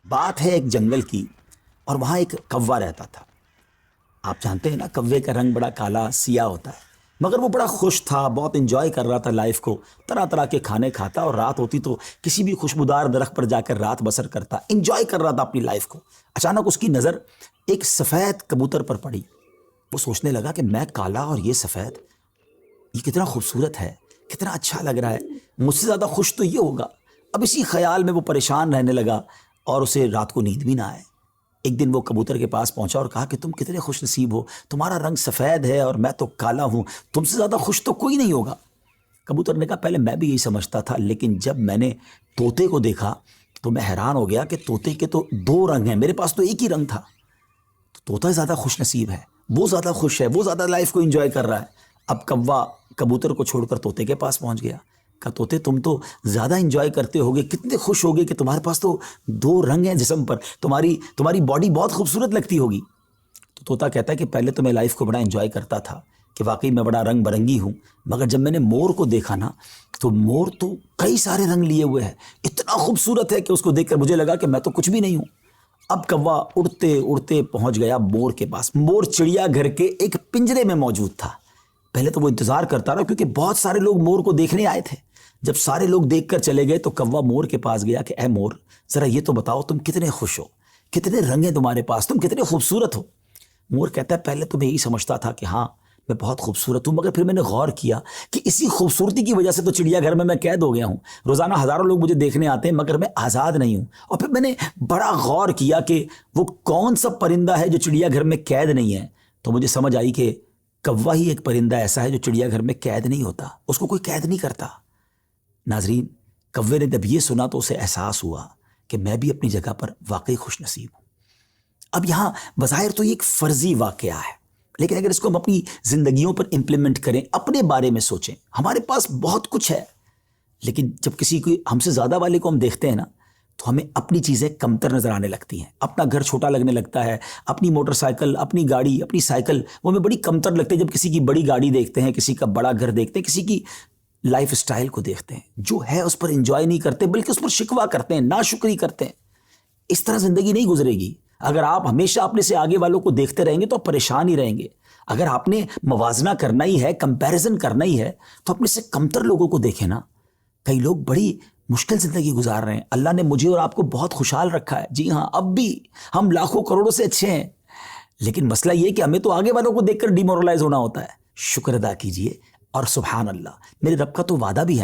بات ہے ایک جنگل کی، اور وہاں ایک کوا رہتا تھا۔ آپ جانتے ہیں نا، کوے کا رنگ بڑا کالا سیاہ ہوتا ہے، مگر وہ بڑا خوش تھا، بہت انجوائے کر رہا تھا لائف کو، طرح طرح کے کھانے کھاتا، اور رات ہوتی تو کسی بھی خوشبودار درخت پر جا کر رات بسر کرتا، انجوائے کر رہا تھا اپنی لائف کو۔ اچانک اس کی نظر ایک سفید کبوتر پر پڑی۔ وہ سوچنے لگا کہ میں کالا اور یہ سفید، یہ کتنا خوبصورت ہے، کتنا اچھا لگ رہا ہے، مجھ سے زیادہ خوش تو یہ ہوگا۔ اب اسی خیال میں وہ پریشان رہنے لگا، اور اسے رات کو نیند بھی نہ آئے۔ ایک دن وہ کبوتر کے پاس پہنچا اور کہا کہ تم کتنے خوش نصیب ہو، تمہارا رنگ سفید ہے اور میں تو کالا ہوں، تم سے زیادہ خوش تو کوئی نہیں ہوگا۔ کبوتر نے کہا پہلے میں بھی یہی سمجھتا تھا، لیکن جب میں نے طوطے کو دیکھا تو میں حیران ہو گیا کہ طوطے کے تو دو رنگ ہیں، میرے پاس تو ایک ہی رنگ تھا۔ تو طوطا زیادہ خوش نصیب ہے، وہ زیادہ خوش ہے، وہ زیادہ لائف کو انجوائے کر رہا ہے۔ اب کوا کبوتر کو چھوڑ کر طوطے کے پاس پہنچ گیا، کہا طوطے تم تو زیادہ انجوائے کرتے ہوگے، کتنے خوش ہوگے کہ تمہارے پاس تو دو رنگ ہیں جسم پر، تمہاری باڈی بہت خوبصورت لگتی ہوگی۔ تو طوطا کہتا ہے کہ پہلے تو میں لائف کو بڑا انجوائے کرتا تھا کہ واقعی میں بڑا رنگ برنگی ہوں، مگر جب میں نے مور کو دیکھا نا، تو مور تو کئی سارے رنگ لیے ہوئے ہے، اتنا خوبصورت ہے کہ اس کو دیکھ کر مجھے لگا کہ میں تو کچھ بھی نہیں ہوں۔ اب کوا اڑتے اڑتے پہنچ گیا مور کے پاس۔ مور چڑیا گھر کے ایک پنجرے میں موجود تھا۔ پہلے تو وہ انتظار کرتا رہا، کیونکہ بہت سارے لوگ مور کو دیکھنے آئے تھے۔ جب سارے لوگ دیکھ کر چلے گئے تو کوا مور کے پاس گیا کہ اے مور، ذرا یہ تو بتاؤ تم کتنے خوش ہو، کتنے رنگ ہیں تمہارے پاس، تم کتنے خوبصورت ہو۔ مور کہتا ہے پہلے تو میں یہی سمجھتا تھا کہ ہاں میں بہت خوبصورت ہوں، مگر پھر میں نے غور کیا کہ اسی خوبصورتی کی وجہ سے تو چڑیا گھر میں قید ہو گیا ہوں، روزانہ ہزاروں لوگ مجھے دیکھنے آتے ہیں مگر میں آزاد نہیں ہوں۔ اور پھر میں نے بڑا غور کیا کہ وہ کون سا پرندہ ہے جو چڑیا گھر میں قید نہیں ہے، تو مجھے سمجھ آئی کہ کوا ہی ایک پرندہ ایسا ہے جو چڑیا گھر میں قید نہیں ہوتا، اس کو کوئی قید نہیں کرتا۔ ناظرین، کوے نے جب یہ سنا تو اسے احساس ہوا کہ میں بھی اپنی جگہ پر واقعی خوش نصیب ہوں۔ اب یہاں بظاہر تو یہ ایک فرضی واقعہ ہے، لیکن اگر اس کو ہم اپنی زندگیوں پر امپلیمنٹ کریں، اپنے بارے میں سوچیں، ہمارے پاس بہت کچھ ہے، لیکن جب کسی کو ہم سے زیادہ والے کو ہم دیکھتے ہیں نا، تو ہمیں اپنی چیزیں کمتر نظر آنے لگتی ہیں، اپنا گھر چھوٹا لگنے لگتا ہے، اپنی موٹر سائیکل، اپنی گاڑی، اپنی سائیکل وہ ہمیں بڑی کمتر لگتی ہے جب کسی کی بڑی گاڑی دیکھتے ہیں، کسی کا بڑا گھر دیکھتے ہیں، کسی کی لائف اسٹائل کو دیکھتے ہیں، جو ہے اس پر انجوائے نہیں کرتے بلکہ اس پر شکوہ کرتے ہیں، ناشکری کرتے ہیں۔ اس طرح زندگی نہیں گزرے گی۔ اگر آپ ہمیشہ اپنے سے آگے والوں کو دیکھتے رہیں گے تو آپ پریشان ہی رہیں گے۔ اگر آپ نے موازنہ کرنا ہی ہے، کمپیریزن کرنا ہی ہے، تو اپنے سے کمتر لوگوں کو دیکھیں نا۔ کئی لوگ بڑی مشکل زندگی گزار رہے ہیں، اللہ نے مجھے اور آپ کو بہت خوشحال رکھا ہے، جی ہاں، اب بھی ہم لاکھوں کروڑوں سے اچھے ہیں، لیکن مسئلہ یہ کہ ہمیں تو آگے والوں کو دیکھ کر ڈیمورلائز ہونا ہوتا ہے۔ شکر ادا کیجئے، اور سبحان اللہ، میرے رب کا تو وعدہ بھی ہے